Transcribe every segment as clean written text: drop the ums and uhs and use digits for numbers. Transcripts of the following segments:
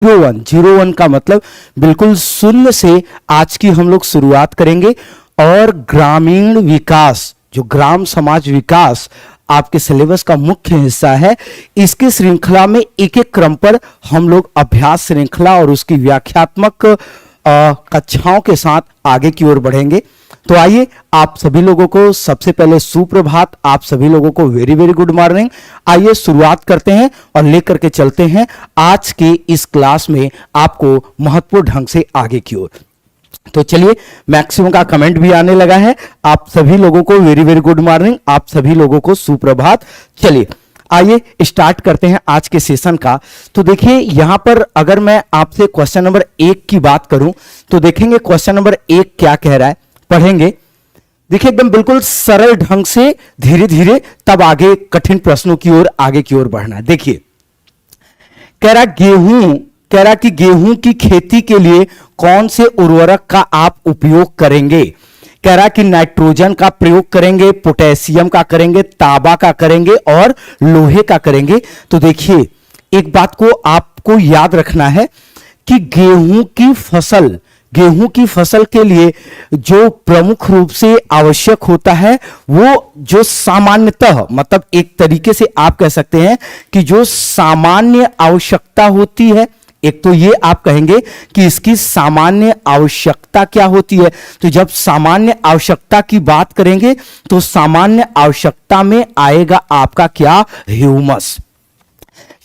01 का मतलब बिल्कुल शून्य से आज की हम लोग शुरुआत करेंगे। और ग्रामीण विकास, जो ग्राम समाज विकास आपके सिलेबस का मुख्य हिस्सा है, इसकी श्रृंखला में एक एक क्रम पर हम लोग अभ्यास श्रृंखला और उसकी व्याख्यात्मक कक्षाओं के साथ आगे की ओर बढ़ेंगे। तो आइए, आप सभी लोगों को सबसे पहले सुप्रभात, आप सभी लोगों को वेरी वेरी गुड मॉर्निंग। आइए शुरुआत करते हैं और लेकर के चलते हैं आज के इस क्लास में आपको महत्वपूर्ण ढंग से आगे की ओर। तो चलिए, मैक्सिमम का कमेंट भी आने लगा है। आप सभी लोगों को वेरी वेरी गुड मॉर्निंग, आप सभी लोगों को सुप्रभात। चलिए आइए स्टार्ट करते हैं आज के सेशन का। तो देखिए, यहां पर अगर मैं आपसे क्वेश्चन नंबर 1 की बात करूं तो देखेंगे क्वेश्चन नंबर 1 क्या कह रहा है, पढ़ेंगे। देखिए, एकदम बिल्कुल सरल ढंग से धीरे धीरे तब आगे कठिन प्रश्नों की ओर आगे की ओर बढ़ना है। देखिए, कह रहा कि गेहूं की खेती के लिए कौन से उर्वरक का आप उपयोग करेंगे। कह रहा कि नाइट्रोजन का प्रयोग करेंगे, पोटेशियम का करेंगे, तांबा का करेंगे और लोहे का करेंगे। तो देखिए, एक बात को आपको याद रखना है कि गेहूं की फसल के लिए जो प्रमुख रूप से आवश्यक होता है, वो जो सामान्यतः, मतलब एक तरीके से आप कह सकते हैं कि जो सामान्य आवश्यकता होती है, एक तो ये आप कहेंगे कि इसकी सामान्य आवश्यकता क्या होती है। तो जब सामान्य आवश्यकता की बात करेंगे तो सामान्य आवश्यकता में आएगा आपका क्या, ह्यूमस।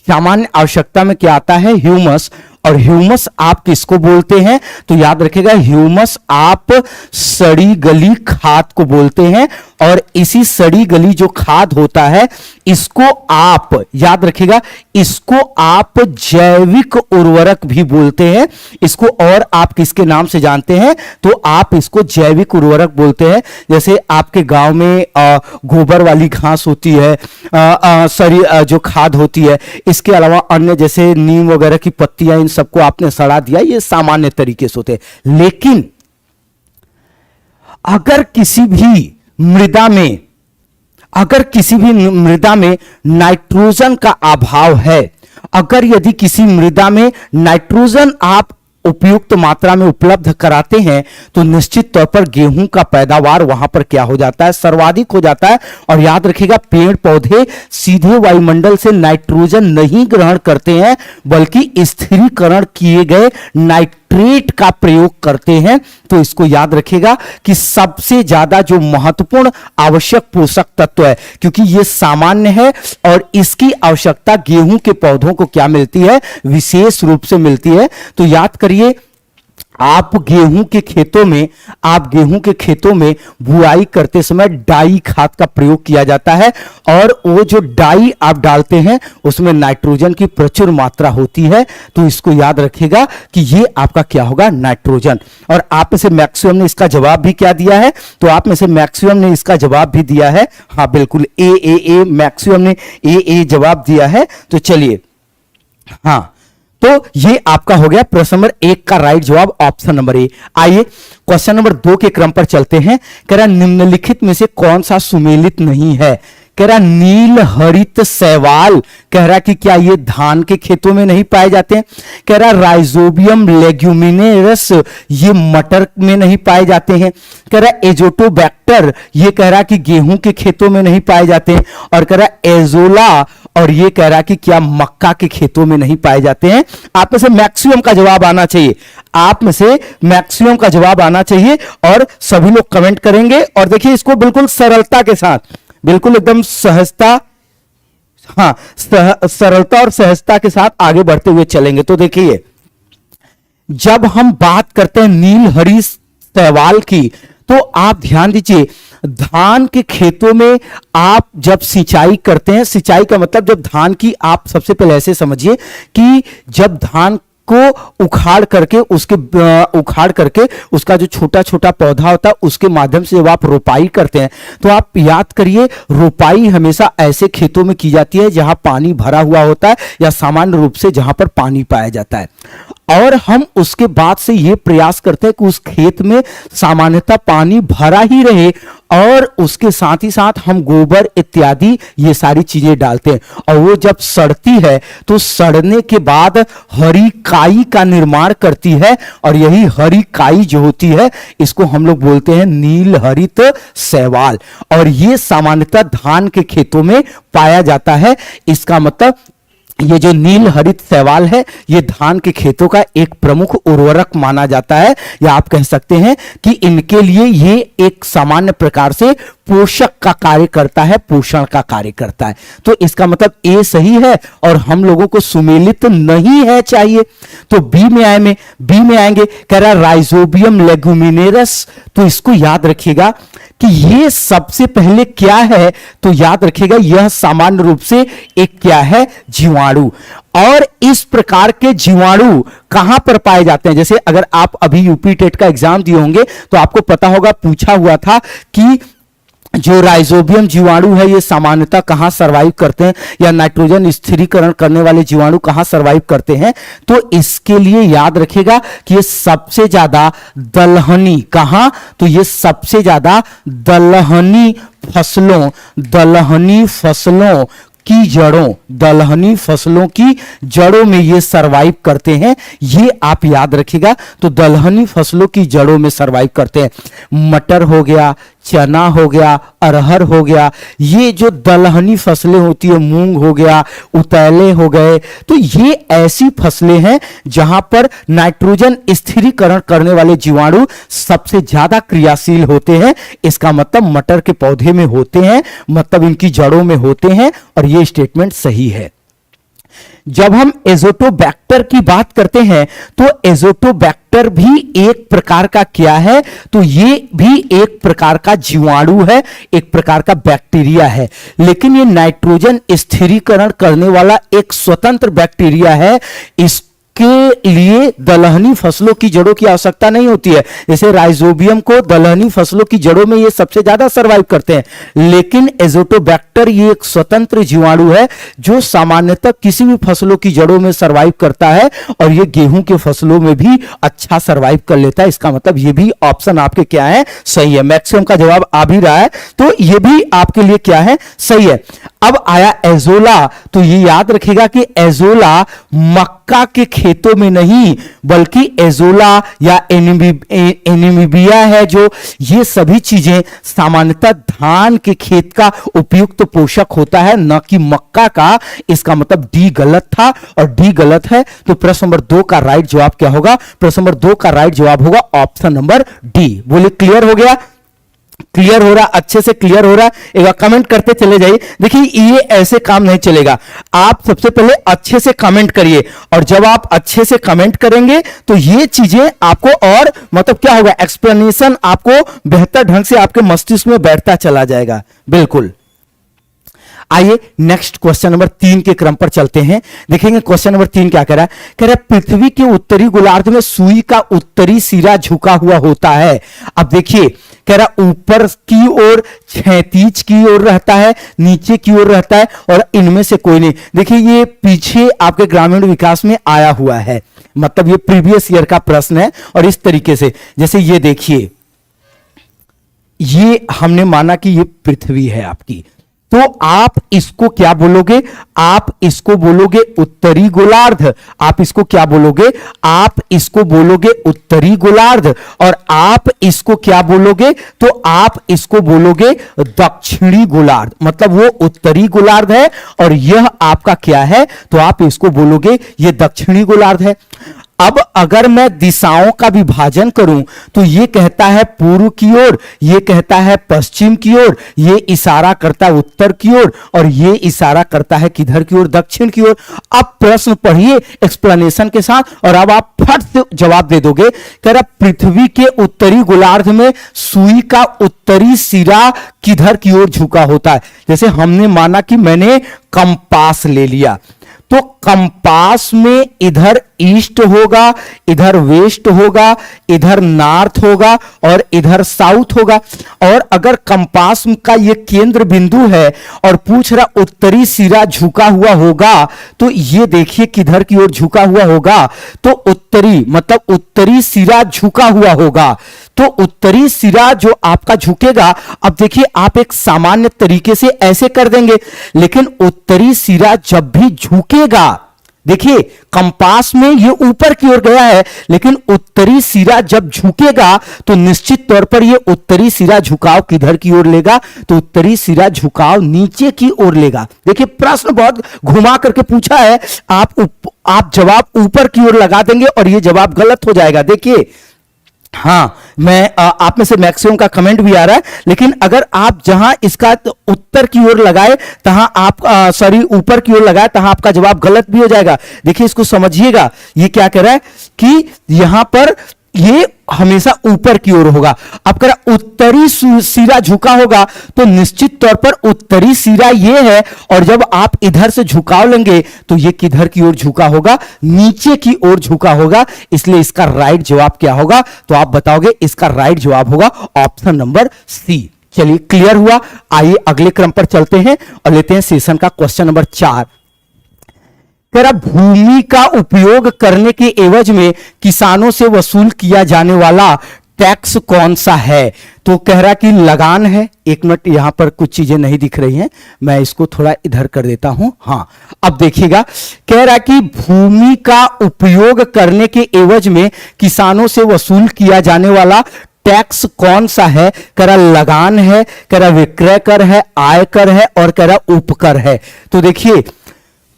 सामान्य आवश्यकता में क्या आता है, ह्यूमस। और ह्यूमस आप किसको बोलते हैं, तो याद रखिएगा, ह्यूमस आप सड़ी गली खाद को बोलते हैं। और इसी सड़ी गली जो खाद होता है, इसको आप याद रखिएगा, इसको आप जैविक उर्वरक भी बोलते हैं। इसको और आप किसके नाम से जानते हैं, तो आप इसको जैविक उर्वरक बोलते हैं। जैसे आपके गांव में गोबर वाली घास होती है, सड़ी जो खाद होती है, इसके अलावा अन्य जैसे नीम वगैरह की पत्तियां, इन सबको आपने सड़ा दिया, ये सामान्य तरीके से होते हैं। लेकिन अगर किसी भी मृदा में नाइट्रोजन का अभाव है, अगर यदि किसी मृदा में नाइट्रोजन आप उपयुक्त मात्रा में उपलब्ध कराते हैं, तो निश्चित तौर पर गेहूं का पैदावार वहां पर क्या हो जाता है, सर्वाधिक हो जाता है। और याद रखिएगा, पेड़ पौधे सीधे वायुमंडल से नाइट्रोजन नहीं ग्रहण करते हैं, बल्कि स्थिरीकरण किए गए नाइट्रेट का प्रयोग करते हैं। तो इसको याद रखिएगा कि सबसे ज्यादा जो महत्वपूर्ण आवश्यक पोषक तत्व है, क्योंकि यह सामान्य है और इसकी आवश्यकता गेहूं के पौधों को क्या मिलती है, विशेष रूप से मिलती है। तो याद करिए, आप गेहूं के खेतों में बुआई करते समय डाई खाद का प्रयोग किया जाता है। और वो जो डाई आप डालते हैं, उसमें नाइट्रोजन की प्रचुर मात्रा होती है। तो इसको याद रखिएगा कि ये आपका क्या होगा, नाइट्रोजन। और आप में से मैक्सिमम ने इसका जवाब भी क्या दिया है, तो आप में से मैक्सिमम ने इसका जवाब भी दिया है, हाँ बिल्कुल, ए मैक्सिमम ने ए जवाब दिया है। तो चलिए, हाँ, तो ये आपका हो गया प्रश्न नंबर 1 का राइट जवाब, ऑप्शन नंबर ए। आइए क्वेश्चन नंबर 2 के क्रम पर चलते हैं। कह रहा निम्नलिखित में से कौन सा सुमेलित नहीं है। कह रहा नील हरित शैवाल, कह रहा कि क्या ये धान के खेतों में नहीं पाए जाते हैं। कह रहा राइजोबियम लेग्यूमिनेरस, ये मटर में नहीं पाए जाते हैं। कह रहा एजोटोबैक्टर, ये कह रहा कि गेहूं के खेतों में नहीं पाए जाते हैं। और कह रहा एजोला, और ये कह रहा कि क्या मक्का के खेतों में नहीं पाए जाते हैं। आप में से मैक्सिमम का जवाब आना चाहिए, और सभी लोग कमेंट करेंगे। और देखिए, इसको बिल्कुल सरलता के साथ, बिल्कुल एकदम सरलता और सहजता के साथ आगे बढ़ते हुए चलेंगे। तो देखिए, जब हम बात करते हैं नील हरी शैवाल की, तो आप ध्यान दीजिए, धान के खेतों में आप जब सिंचाई करते हैं, सिंचाई का मतलब जब धान की, आप सबसे पहले ऐसे समझिए कि जब धान को उखाड़ करके उसका जो छोटा छोटा पौधा होता है, उसके माध्यम से जब आप रोपाई करते हैं, तो आप याद करिए, रोपाई हमेशा ऐसे खेतों में की जाती है जहां पानी भरा हुआ होता है, या सामान्य रूप से जहां पर पानी पाया जाता है। और हम उसके बाद से यह प्रयास करते हैं कि उस खेत में सामान्यतः पानी भरा ही रहे और उसके साथ ही साथ हम गोबर इत्यादि ये सारी चीजें डालते हैं, और वो जब सड़ती है तो सड़ने के बाद हरी काई का निर्माण करती है, और यही हरी काई जो होती है इसको हम लोग बोलते हैं नील हरित शैवाल, और ये सामान्यतः धान के खेतों में पाया जाता है। इसका मतलब ये जो नील हरित शैवाल है ये धान के खेतों का एक प्रमुख उर्वरक माना जाता है, या आप कह सकते हैं कि इनके लिए ये एक सामान्य प्रकार से पोषक का कार्य करता है, पोषण का कार्य करता है। तो इसका मतलब ए सही है, और हम लोगों को सुमेलित नहीं है चाहिए। तो बी में आएंगे, कह रहा राइजोबियम लेगुमिनेरस। तो इसको याद रखिएगा कि ये सबसे पहले क्या है, तो याद रखिएगा यह सामान्य रूप से एक क्या है, जीवाणु। और इस प्रकार के जीवाणु कहां पर पाए जाते हैं, जैसे अगर आप अभी यूपी टेट का एग्जाम दिए होंगे तो आपको पता होगा, पूछा हुआ था कि जो राइजोबियम जीवाणु है ये सामान्यतः कहां सरवाइव करते हैं, या नाइट्रोजन स्थिरीकरण करने वाले जीवाणु कहां सरवाइव करते हैं। तो इसके लिए याद रखिएगा कि ये सबसे ज्यादा दलहनी, कहां, तो ये सबसे ज्यादा दलहनी फसलों की जड़ों, दलहनी फसलों की जड़ों में ये सरवाइव करते हैं, ये आप याद रखिएगा। तो दलहनी फसलों की जड़ों में सरवाइव करते हैं। मटर हो गया, चना हो गया, अरहर हो गया, ये जो दलहनी फसलें होती है, मूंग हो गया, उतैले हो गए, तो ये ऐसी फसलें हैं जहां पर नाइट्रोजन स्थिरीकरण करने वाले जीवाणु सबसे ज्यादा क्रियाशील होते हैं। इसका मतलब मटर के पौधे में होते हैं, मतलब इनकी जड़ों में होते हैं, और ये स्टेटमेंट सही है। जब हम एजोटोबैक्टर की बात करते हैं तो एजोटोबैक्टर भी एक प्रकार का क्या है, तो ये भी एक प्रकार का जीवाणु है, एक प्रकार का बैक्टीरिया है, लेकिन ये नाइट्रोजन स्थिरीकरण करने वाला एक स्वतंत्र बैक्टीरिया है। इसके लिए दलहनी फसलों की जड़ों की आवश्यकता नहीं होती है। जैसे राइजोबियम को दलहनी फसलों की जड़ों में ये सबसे ज्यादा सरवाइव करते हैं, लेकिन एजोटोबैक्टर ये एक स्वतंत्र जीवाणु है जो सामान्यतः किसी भी फसलों की जड़ों में सरवाइव करता है, और ये गेहूं के फसलों में भी अच्छा सरवाइव कर लेता है। इसका मतलब ये भी ऑप्शन आपके क्या है, सही है। मैक्सिमम का जवाब आ भी रहा है, तो ये भी आपके लिए क्या है, सही है। अब आया एजोला, तो ये याद रखिएगा कि एजोला मक्का के खेतों में नहीं, बल्कि एजोला या एनीमिबिया है, जो ये सभी चीजें सामान्यतः धान के खेत का उपयुक्त पोषक होता है, न कि मक्का का। इसका मतलब डी गलत था और डी गलत है, तो प्रश्न नंबर 2 का राइट जवाब क्या होगा, प्रश्न नंबर 2 का राइट जवाब होगा ऑप्शन नंबर डी। बोले क्लियर हो गया, क्लियर हो रहा, अच्छे से क्लियर हो रहा है, एक बार कमेंट करते चले जाइए। देखिए ये ऐसे काम नहीं चलेगा, आप सबसे पहले अच्छे से कमेंट करिए, और जब आप अच्छे से कमेंट करेंगे तो ये चीजें आपको और मतलब क्या होगा, एक्सप्लेनेशन आपको बेहतर ढंग से आपके मस्तिष्क में बैठता चला जाएगा। बिल्कुल। आइए नेक्स्ट क्वेश्चन नंबर 3 के क्रम पर चलते हैं। देखेंगे क्वेश्चन नंबर 3 क्या कह रहा है, कह रहा है पृथ्वी के उत्तरी गोलार्ध में सुई का उत्तरी सिरा झुका हुआ होता है। अब देखिए कह रहा ऊपर की ओर क्षैतिज की ओर रहता है, नीचे की ओर रहता है, और इनमें से कोई नहीं। देखिए ये पीछे आपके ग्रामीण विकास में आया हुआ है, मतलब ये प्रीवियस ईयर का प्रश्न है। और इस तरीके से जैसे ये देखिए, ये हमने माना कि ये पृथ्वी है आपकी, तो आप इसको क्या बोलोगे, आप इसको बोलोगे उत्तरी गोलार्ध। आप इसको क्या बोलोगे, आप इसको बोलोगे उत्तरी गोलार्ध। और आप इसको क्या बोलोगे, तो आप इसको बोलोगे दक्षिणी गोलार्ध। मतलब वो उत्तरी गोलार्ध है और यह आपका क्या है, तो आप इसको बोलोगे ये दक्षिणी गोलार्ध है। अब अगर मैं दिशाओं का विभाजन करूं तो ये कहता है पूर्व की ओर, ये कहता है पश्चिम की ओर, ये इशारा करता है उत्तर की ओर, और ये इशारा करता है किधर की ओर, दक्षिण की ओर। अब प्रश्न पढ़िए एक्सप्लेनेशन के साथ, और अब आप फट से जवाब दे दोगे। कह रहा पृथ्वी के उत्तरी गोलार्ध में सुई का उत्तरी सिरा किधर की ओर झुका होता है। जैसे हमने माना कि मैंने कंपास ले लिया, तो कंपास में इधर ईस्ट होगा, इधर वेस्ट होगा, इधर नॉर्थ होगा और इधर साउथ होगा। और अगर कंपास का ये केंद्र बिंदु है और पूछ रहा उत्तरी सिरा झुका हुआ होगा, तो ये देखिए किधर की ओर झुका हुआ होगा, तो उत्तरी मतलब उत्तरी सिरा झुका हुआ होगा। तो उत्तरी सिरा जो आपका झुकेगा, अब देखिए आप एक सामान्य तरीके से ऐसे कर देंगे, लेकिन उत्तरी सिरा जब भी झुकेगा, देखिए कंपास में ये ऊपर की ओर गया है, लेकिन उत्तरी सिरा जब झुकेगा तो निश्चित तौर पर ये उत्तरी सिरा झुकाव किधर की ओर लेगा, तो उत्तरी सिरा झुकाव नीचे की ओर लेगा। देखिए प्रश्न बहुत घुमा करके पूछा है, आप जवाब ऊपर की ओर लगा देंगे और ये जवाब गलत हो जाएगा। देखिए हाँ, मैं आप में से मैक्सिमम का कमेंट भी आ रहा है, लेकिन अगर आप जहां इसका उत्तर की ओर लगाए तहां आप सॉरी ऊपर की ओर लगाए तहां आपका जवाब गलत भी हो जाएगा। देखिए इसको समझिएगा, ये क्या कह रहा है कि यहां पर ये हमेशा ऊपर की ओर होगा। अब कह रहा उत्तरी सिरा झुका होगा, तो निश्चित तौर पर उत्तरी सिरा ये है, और जब आप इधर से झुकाव लेंगे तो ये किधर की ओर झुका होगा, नीचे की ओर झुका होगा। इसलिए इसका राइट जवाब क्या होगा, तो आप बताओगे इसका राइट जवाब होगा ऑप्शन नंबर सी। चलिए क्लियर हुआ। आइए अगले क्रम पर चलते हैं और लेते हैं सेशन का क्वेश्चन नंबर 4। कह रहा भूमि का उपयोग करने के एवज में किसानों से वसूल किया जाने वाला टैक्स कौन सा है, तो कह रहा कि लगान है। एक मिनट, यहां पर कुछ चीजें नहीं दिख रही हैं, मैं इसको थोड़ा इधर कर देता हूं। हाँ अब देखिएगा, कह रहा कि भूमि का उपयोग करने के एवज में किसानों से वसूल किया जाने वाला टैक्स कौन सा है। कह रहा लगान है, कह रहा विक्रय कर है, आयकर है और कह रहा उपकर है। तो देखिए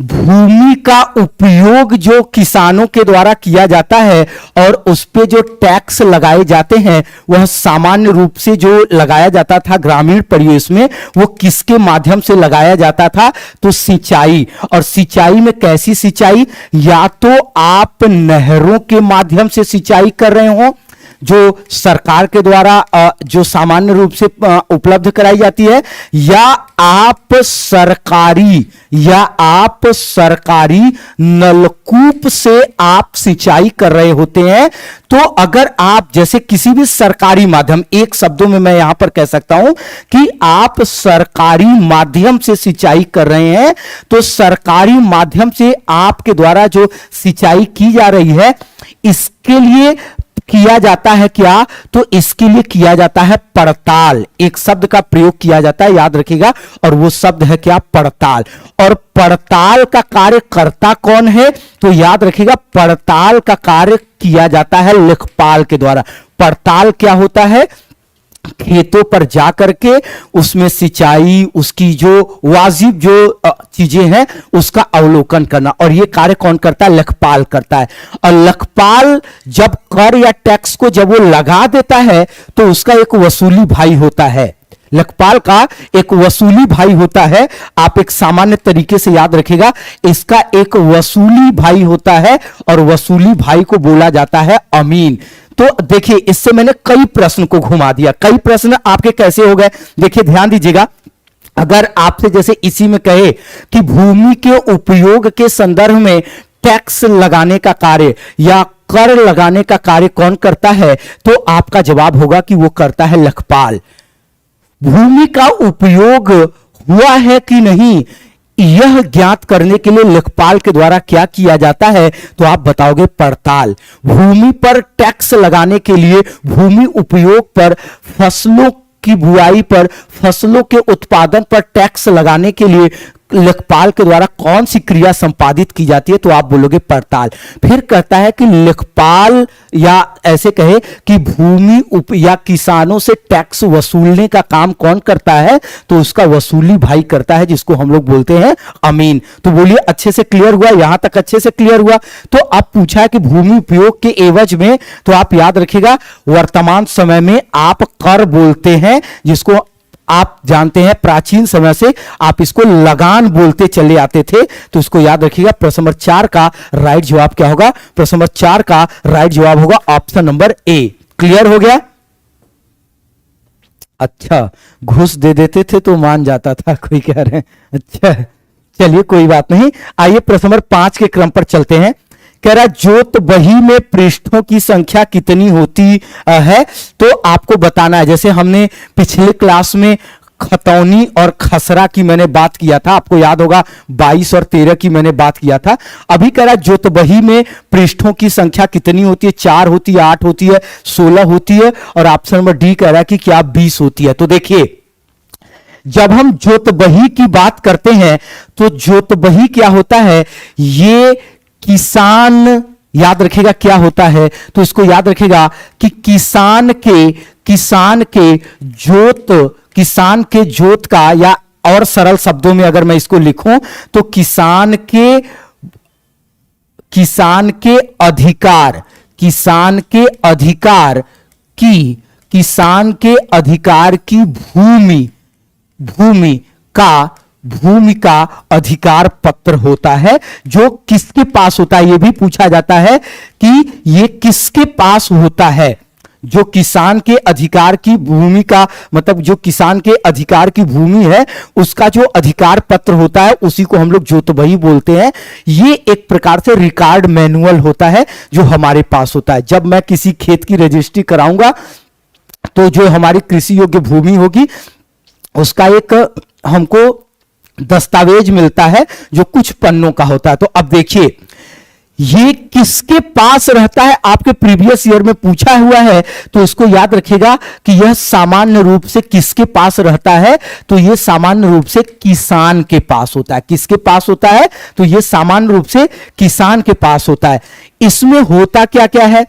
भूमि का उपयोग जो किसानों के द्वारा किया जाता है और उस पे जो टैक्स लगाए जाते हैं, वह सामान्य रूप से जो लगाया जाता था ग्रामीण परिवेश में, वो किसके माध्यम से लगाया जाता था, तो सिंचाई। और सिंचाई में कैसी सिंचाई, या तो आप नहरों के माध्यम से सिंचाई कर रहे हो जो सरकार के द्वारा जो सामान्य रूप से उपलब्ध कराई जाती है, या आप सरकारी नलकूप से आप सिंचाई कर रहे होते हैं। तो अगर आप जैसे किसी भी सरकारी माध्यम, एक शब्दों में मैं यहां पर कह सकता हूं कि आप सरकारी माध्यम से सिंचाई कर रहे हैं, तो सरकारी माध्यम से आपके द्वारा जो सिंचाई की जा रही है, इसके लिए किया जाता है क्या, तो इसके लिए किया जाता है पड़ताल। एक शब्द का प्रयोग किया जाता है, याद रखिएगा, और वो शब्द है क्या, पड़ताल। और पड़ताल का कार्य करता कौन है, तो याद रखिएगा पड़ताल का कार्य किया जाता है लेखपाल के द्वारा। पड़ताल क्या होता है, खेतों पर जाकर के उसमें सिंचाई, उसकी जो वाजिब जो चीजें हैं उसका अवलोकन करना, और यह कार्य कौन करता है, लेखपाल करता है। और लेखपाल जब कर या टैक्स को जब वो लगा देता है, तो उसका एक वसूली भाई होता है। लेखपाल का एक वसूली भाई होता है। आप एक सामान्य तरीके से याद रखिएगा, इसका एक वसूली भाई होता है और वसूली भाई को बोला जाता है अमीन। तो देखिए इससे मैंने कई प्रश्न को घुमा दिया। कई प्रश्न आपके कैसे हो गए, देखिए ध्यान दीजिएगा। अगर आपसे जैसे इसी में कहे कि भूमि के उपयोग के संदर्भ में टैक्स लगाने का कार्य या कर लगाने का कार्य कौन करता है, तो आपका जवाब होगा कि वो करता है लेखपाल। भूमि का उपयोग हुआ है कि नहीं, यह ज्ञात करने के लिए लेखपाल के द्वारा क्या किया जाता है, तो आप बताओगे पड़ताल। भूमि पर टैक्स लगाने के लिए, भूमि उपयोग पर, फसलों की बुआई पर, फसलों के उत्पादन पर टैक्स लगाने के लिए लेखपाल के द्वारा कौन सी क्रिया संपादित की जाती है, तो आप बोलोगे पड़ताल। फिर कहता है कि लेखपाल या ऐसे कहे कि भूमि या किसानों से टैक्स वसूलने का काम कौन करता है, तो उसका वसूली भाई करता है, जिसको हम लोग बोलते हैं अमीन। तो बोलिए अच्छे से क्लियर हुआ, यहां तक अच्छे से क्लियर हुआ। तो अब पूछा है कि भूमि उपयोग के एवज में, तो आप याद रखिएगा वर्तमान समय में आप कर बोलते हैं, जिसको आप जानते हैं प्राचीन समय से आप इसको लगान बोलते चले आते थे। तो इसको याद रखिएगा। प्रश्न नंबर 4 का राइट जवाब क्या होगा, प्रश्न नंबर 4 का राइट जवाब होगा ऑप्शन नंबर ए। क्लियर हो गया। अच्छा, घूस दे देते थे तो मान जाता था, कोई कह रहे हैं। अच्छा चलिए कोई बात नहीं। आइए प्रश्न नंबर 5 के क्रम पर चलते हैं। कह रहा जोत बही में पृष्ठों की संख्या कितनी होती है, तो आपको बताना है। जैसे हमने पिछले क्लास में खतौनी और खसरा की मैंने बात किया था, आपको याद होगा 22 और 13 की मैंने बात किया था। अभी कह रहा जोतबही में पृष्ठों की संख्या कितनी होती है, 4 होती है, 8 होती है, 16 होती है, और ऑप्शन नंबर डी कह रहा है कि क्या 20 होती है। तो देखिए जब हम जोतबही की बात करते हैं तो जोतबही क्या होता है, ये किसान, याद रखेगा क्या होता है, तो इसको याद रखेगा कि किसान के जोत का, या और सरल शब्दों में अगर मैं इसको लिखूं तो किसान के अधिकार की भूमि का अधिकार पत्र होता है, जो किसके पास होता है, यह भी पूछा जाता है कि यह किसके पास होता है। जो किसान के अधिकार की भूमि का मतलब जो किसान के अधिकार की भूमि है, उसका जो अधिकार पत्र होता है उसी को हम लोग जोतबही बोलते हैं। ये एक प्रकार से रिकॉर्ड मैनुअल होता है जो हमारे पास होता है। जब मैं किसी खेत की रजिस्ट्री कराऊंगा तो जो हमारी कृषि योग्य भूमि होगी उसका एक हमको दस्तावेज मिलता है जो कुछ पन्नों का होता है। तो अब देखिए ये किसके पास रहता है, आपके प्रीवियस ईयर में पूछा हुआ है, तो इसको याद रखिएगा कि यह सामान्य रूप से किसके पास रहता है, तो यह सामान्य रूप से किसान के पास होता है। किसके पास होता है, तो यह सामान्य रूप से किसान के पास होता है। इसमें होता क्या क्या है,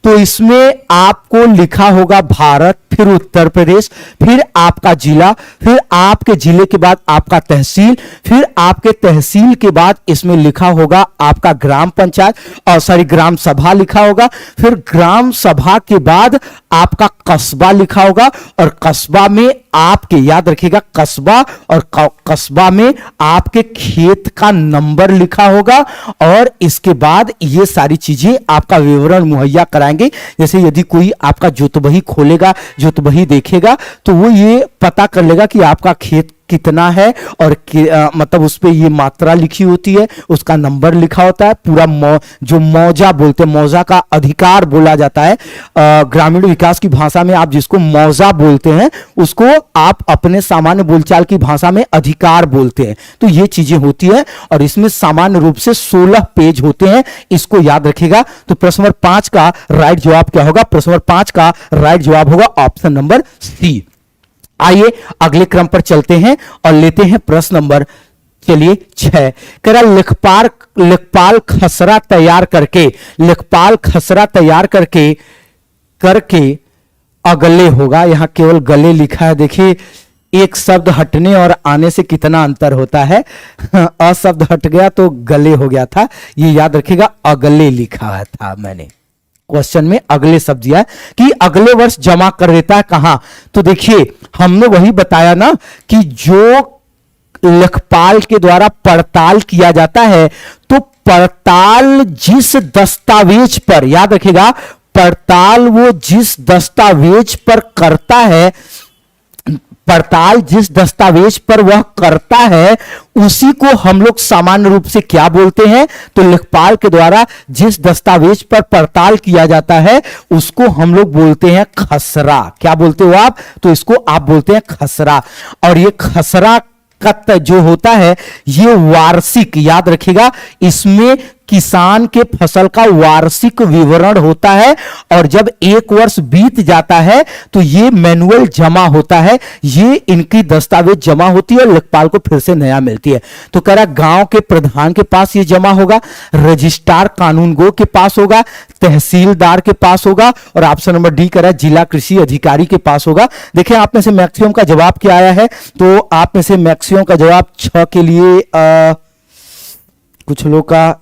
तो इसमें आपको लिखा होगा भारत, फिर उत्तर प्रदेश, फिर आपका जिला, फिर आपके जिले के बाद आपका तहसील, फिर आपके तहसील के बाद इसमें लिखा होगा आपका ग्राम पंचायत, और सॉरी ग्राम सभा लिखा होगा, फिर ग्राम सभा के बाद आपका कस्बा लिखा होगा, और कस्बा में आपके, याद रखिएगा कस्बा, और कस्बा में आपके खेत का नंबर लिखा होगा, और इसके बाद ये सारी चीजें आपका विवरण मुहैया कराएंगे। जैसे यदि कोई आपका जोतबही खोलेगा, जोतबही देखेगा, तो वो ये पता कर लेगा कि आपका खेत कितना है, और मतलब उस पे ये मात्रा लिखी होती है, उसका नंबर लिखा होता है, पूरा जो मौजा बोलते हैं, मौजा का अधिकार बोला जाता है। ग्रामीण विकास की भाषा में आप जिसको मौजा बोलते हैं उसको आप अपने सामान्य बोलचाल की भाषा में अधिकार बोलते हैं। तो ये चीजें होती है, और इसमें सामान्य रूप से 16 पेज होते हैं, इसको याद रखिएगा। तो प्रश्न नंबर 5 का राइट जवाब क्या होगा, प्रश्न नंबर 5 का राइट जवाब होगा ऑप्शन नंबर सी। आइए अगले क्रम पर चलते हैं और लेते हैं प्रश्न नंबर, चलिए 6। कह रहा लेखपाल खसरा तैयार करके अगले होगा, यहां केवल गले लिखा है। देखिए एक शब्द हटने और आने से कितना अंतर होता है, अशब्द हट गया तो गले हो गया था, ये याद रखिएगा अगले लिखा था मैंने क्वेश्चन में, अगले शब्द दिया कि अगले वर्ष जमा कर देता है कहां। तो देखिए हमने वही बताया ना कि जो लेखपाल के द्वारा पड़ताल किया जाता है, तो पड़ताल जिस दस्तावेज पर, याद रखिएगा पड़ताल वो जिस दस्तावेज पर करता है, पड़ताल जिस दस्तावेज पर वह करता है उसी को हम लोग सामान्य रूप से क्या बोलते हैं, तो लेखपाल के द्वारा जिस दस्तावेज पर पड़ताल किया जाता है उसको हम लोग बोलते हैं खसरा। क्या बोलते हो आप, तो इसको आप बोलते हैं खसरा। और ये खसरा का जो होता है ये वार्षिक, याद रखिएगा इसमें किसान के फसल का वार्षिक विवरण होता है, और जब एक वर्ष बीत जाता है तो ये मैनुअल जमा होता है, ये इनकी दस्तावेज जमा होती है और लेखपाल को फिर से नया मिलती है। तो कह रहा गांव के प्रधान के पास ये जमा होगा, रजिस्ट्रार कानूनगो के पास होगा, तहसीलदार के पास होगा, और ऑप्शन नंबर डी कह रहा है जिला कृषि अधिकारी के पास होगा। देखिए आप में से मैक्सिमम का जवाब क्या आया है, तो आप में से मैक्सिमम का जवाब 6 के लिए कुछ लोग का,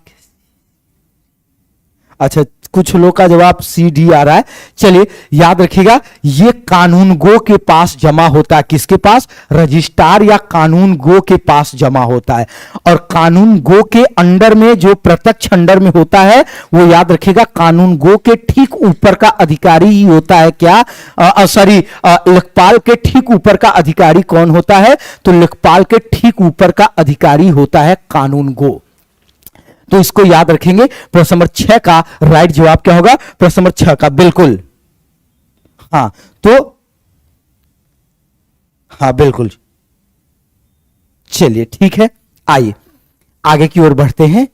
अच्छा कुछ लोग का जवाब सी डी आ रहा है। चलिए याद रखिएगा ये कानूनगो के पास जमा होता है, किसके पास, रजिस्ट्रार या कानूनगो के पास जमा होता है। और कानूनगो के अंडर में जो प्रत्यक्ष अंडर में होता है वो याद रखिएगा कानूनगो के ठीक ऊपर का अधिकारी ही होता है। क्या सॉरी लेखपाल के ठीक ऊपर का अधिकारी कौन होता है, तो लेखपाल के ठीक ऊपर का अधिकारी होता है कानूनगो। तो इसको याद रखेंगे। प्रश्न नंबर 6 का राइट जवाब क्या होगा? प्रश्न नंबर 6 का, बिल्कुल। हाँ तो हाँ बिल्कुल, चलिए ठीक है, आइए आगे की ओर बढ़ते हैं।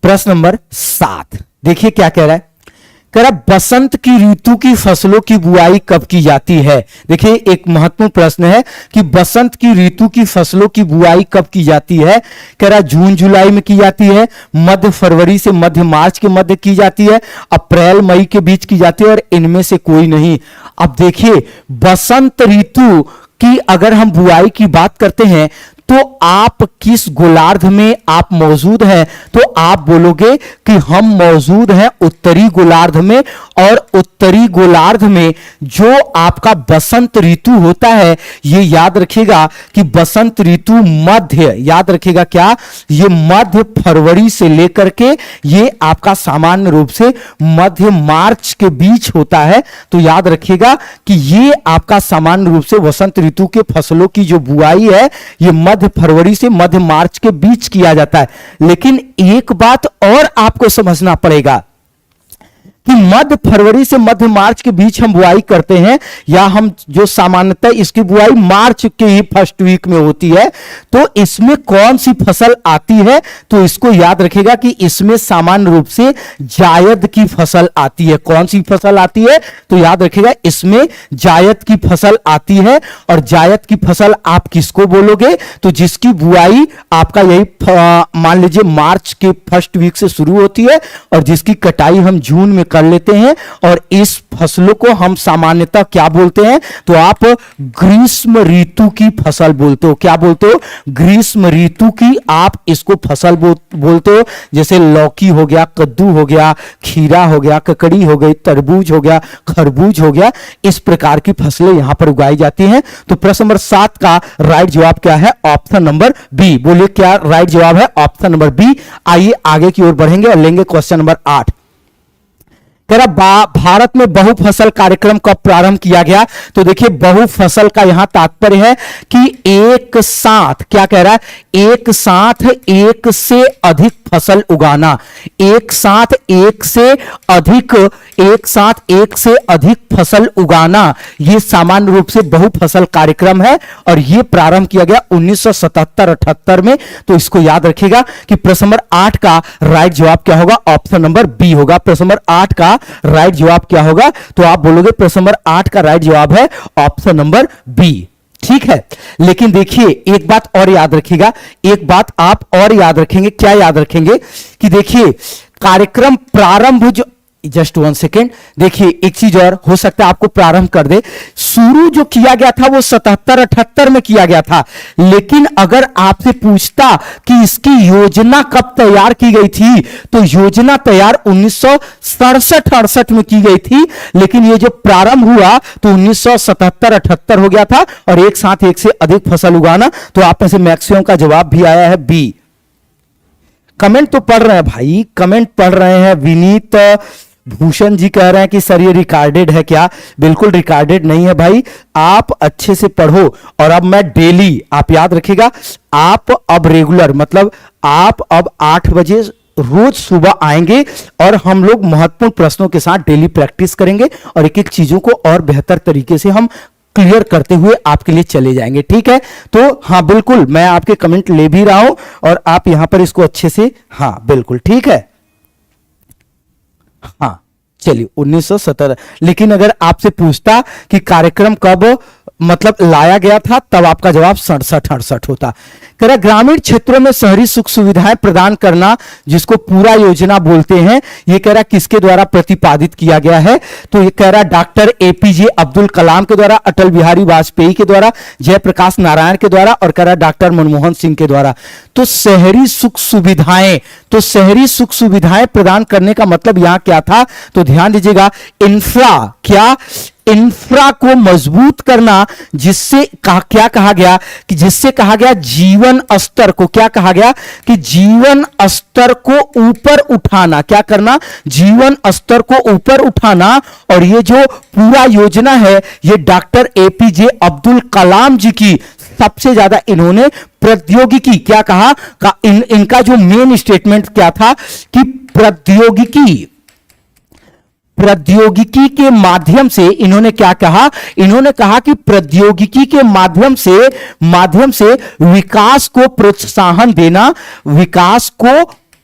प्रश्न नंबर 7 देखिए क्या कह रहा है। कह रहा बसंत की ऋतु की फसलों की बुआई कब की जाती है? देखिए एक महत्वपूर्ण प्रश्न है कि बसंत की ऋतु की फसलों की बुआई कब की जाती है। कह रहा जून जुलाई में की जाती है, मध्य फरवरी से मध्य मार्च के मध्य की जाती है, अप्रैल मई के बीच की जाती है, और इनमें से कोई नहीं। अब देखिए बसंत ऋतु की अगर हम बुआई की बात करते हैं तो आप किस गोलार्ध में आप मौजूद हैं? तो आप बोलोगे कि हम मौजूद हैं उत्तरी गोलार्ध में, और उत्तरी गोलार्ध में जो आपका बसंत ऋतु होता है, ये याद रखिएगा कि बसंत ऋतु मध्य, याद रखिएगा क्या, ये मध्य फरवरी से लेकर के ये आपका सामान्य रूप से मध्य मार्च के बीच होता है। तो याद रखिएगा कि ये आपका सामान्य रूप से बसंत ऋतु के फसलों की जो बुआई है, ये मध्य फरवरी से मध्य मार्च के बीच किया जाता है। लेकिन एक बात और आपको समझना पड़ेगा कि मध्य फरवरी से मध्य मार्च के बीच हम बुआई करते हैं, या हम जो सामान्यतः इसकी बुआई मार्च के ही फर्स्ट वीक में होती है। तो इसमें कौन सी फसल आती है? तो इसको याद रखिएगा कि इसमें सामान्य रूप से जायद की फसल आती है। कौन सी फसल आती है? तो याद रखिएगा इसमें जायद की फसल आती है। और जायद की फसल आप किसको बोलोगे? तो जिसकी बुआई आपका यही मान लीजिए मार्च के फर्स्ट वीक से शुरू होती है, और जिसकी कटाई हम जून में कर लेते हैं। और इस फसलों को हम सामान्यतः क्या बोलते हैं? तो आप ग्रीष्म ऋतु की फसल बोलते हो। क्या बोलते हो? ग्रीष्म ऋतु की आप इसको फसल बोलते हो। जैसे लौकी हो गया, कद्दू हो गया, खीरा हो गया, ककड़ी हो गई, तरबूज हो गया, खरबूज हो गया, इस प्रकार की फसलें यहां पर उगाई जाती हैं। तो प्रश्न नंबर 7 का राइट जवाब क्या है? Option number B. बोलिए क्या राइट जवाब है? Option number B. आइए आगे की ओर बढ़ेंगे और लेंगे क्वेश्चन नंबर 8। कह रहा भारत में बहुफसल कार्यक्रम कब प्रारंभ किया गया? तो देखिए बहुफसल का यहां तात्पर्य है कि एक साथ, क्या कह रहा है, एक साथ एक से अधिक फसल उगाना, एक साथ एक से अधिक, एक साथ एक से अधिक फसल उगाना, यह सामान्य रूप से बहुफसल कार्यक्रम है। और यह प्रारंभ किया गया 1977-78 में। तो इसको याद रखिएगा कि प्रश्न नंबर 8 का राइट जवाब क्या होगा? ऑप्शन नंबर बी होगा। प्रश्न नंबर 8 का राइट जवाब क्या होगा? तो आप बोलोगे प्रश्न नंबर 8 का राइट जवाब है ऑप्शन नंबर बी। ठीक है, लेकिन देखिए एक बात और याद रखिएगा, एक बात आप और याद रखेंगे। क्या याद रखेंगे? कि देखिए कार्यक्रम प्रारंभ जो, जस्ट 1 सेकेंड, देखिए एक चीज और हो सकता है आपको प्रारंभ कर दे। शुरू जो किया गया था वो 77-78 में किया गया था, लेकिन अगर आपसे पूछता कि इसकी योजना कब तैयार की गई थी, तो योजना तैयार 1967-68 में की गई थी। लेकिन ये जो प्रारंभ हुआ तो 1977-78 हो गया था। और एक साथ एक से अधिक फसल उगाना, तो आप में से मैक्सिमम का जवाब भी आया है बी। कमेंट तो पढ़ रहे हैं भाई, कमेंट पढ़ रहे हैं। विनीत भूषण जी कह रहे हैं कि सर ये रिकॉर्डेड है क्या? बिल्कुल रिकॉर्डेड नहीं है भाई, आप अच्छे से पढ़ो। और अब मैं डेली, आप याद रखिएगा, आप अब रेगुलर, मतलब आप अब 8 बजे रोज सुबह आएंगे और हम लोग महत्वपूर्ण प्रश्नों के साथ डेली प्रैक्टिस करेंगे, और एक एक चीजों को और बेहतर तरीके से हम क्लियर करते हुए आपके लिए चले जाएंगे। ठीक है, तो हाँ बिल्कुल मैं आपके कमेंट ले भी रहा हूं, और आप यहां पर इसको अच्छे से, हाँ बिल्कुल ठीक है। हाँ चलिए 1970। लेकिन अगर आपसे पूछता कि कार्यक्रम कब मतलब लाया गया था, तब आपका जवाब 67-68 होता। कह रहा ग्रामीण क्षेत्रों में शहरी सुख सुविधाएं प्रदान करना, जिसको पूरा योजना बोलते हैं, यह कह रहा किसके द्वारा प्रतिपादित किया गया है? तो ये कह रहा डॉक्टर एपीजे अब्दुल कलाम के द्वारा, अटल बिहारी वाजपेयी के द्वारा, जयप्रकाश नारायण के द्वारा, और कह रहा डॉक्टर मनमोहन सिंह के द्वारा। तो शहरी सुख सुविधाएं, तो शहरी सुख सुविधाएं प्रदान करने का मतलब यहां क्या था? तो ध्यान दीजिएगा, इंफ्रा, क्या इंफ्रा को मजबूत करना, जिससे क्या कहा गया कि जिससे कहा गया जीवन स्तर को, क्या कहा गया कि जीवन स्तर को ऊपर उठाना, क्या करना? जीवन स्तर को ऊपर उठाना। और ये जो पूरा योजना है, ये डॉक्टर एपीजे अब्दुल कलाम जी की सबसे ज्यादा इन्होंने प्रौद्योगिकी, क्या कहा इनका जो मेन स्टेटमेंट क्या था कि प्रौद्योगिकी के माध्यम से इन्होंने क्या कहा, इन्होंने कहा कि प्रौद्योगिकी के माध्यम से विकास को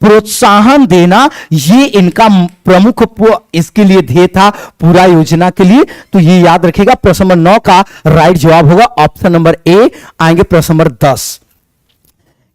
प्रोत्साहन देना, ये इनका प्रमुख इसके लिए ध्येय था पूरा योजना के लिए। तो ये याद रखिएगा। प्रश्न नंबर 9 का राइट जवाब होगा ऑप्शन नंबर ए। आएंगे प्रश्न नंबर 10।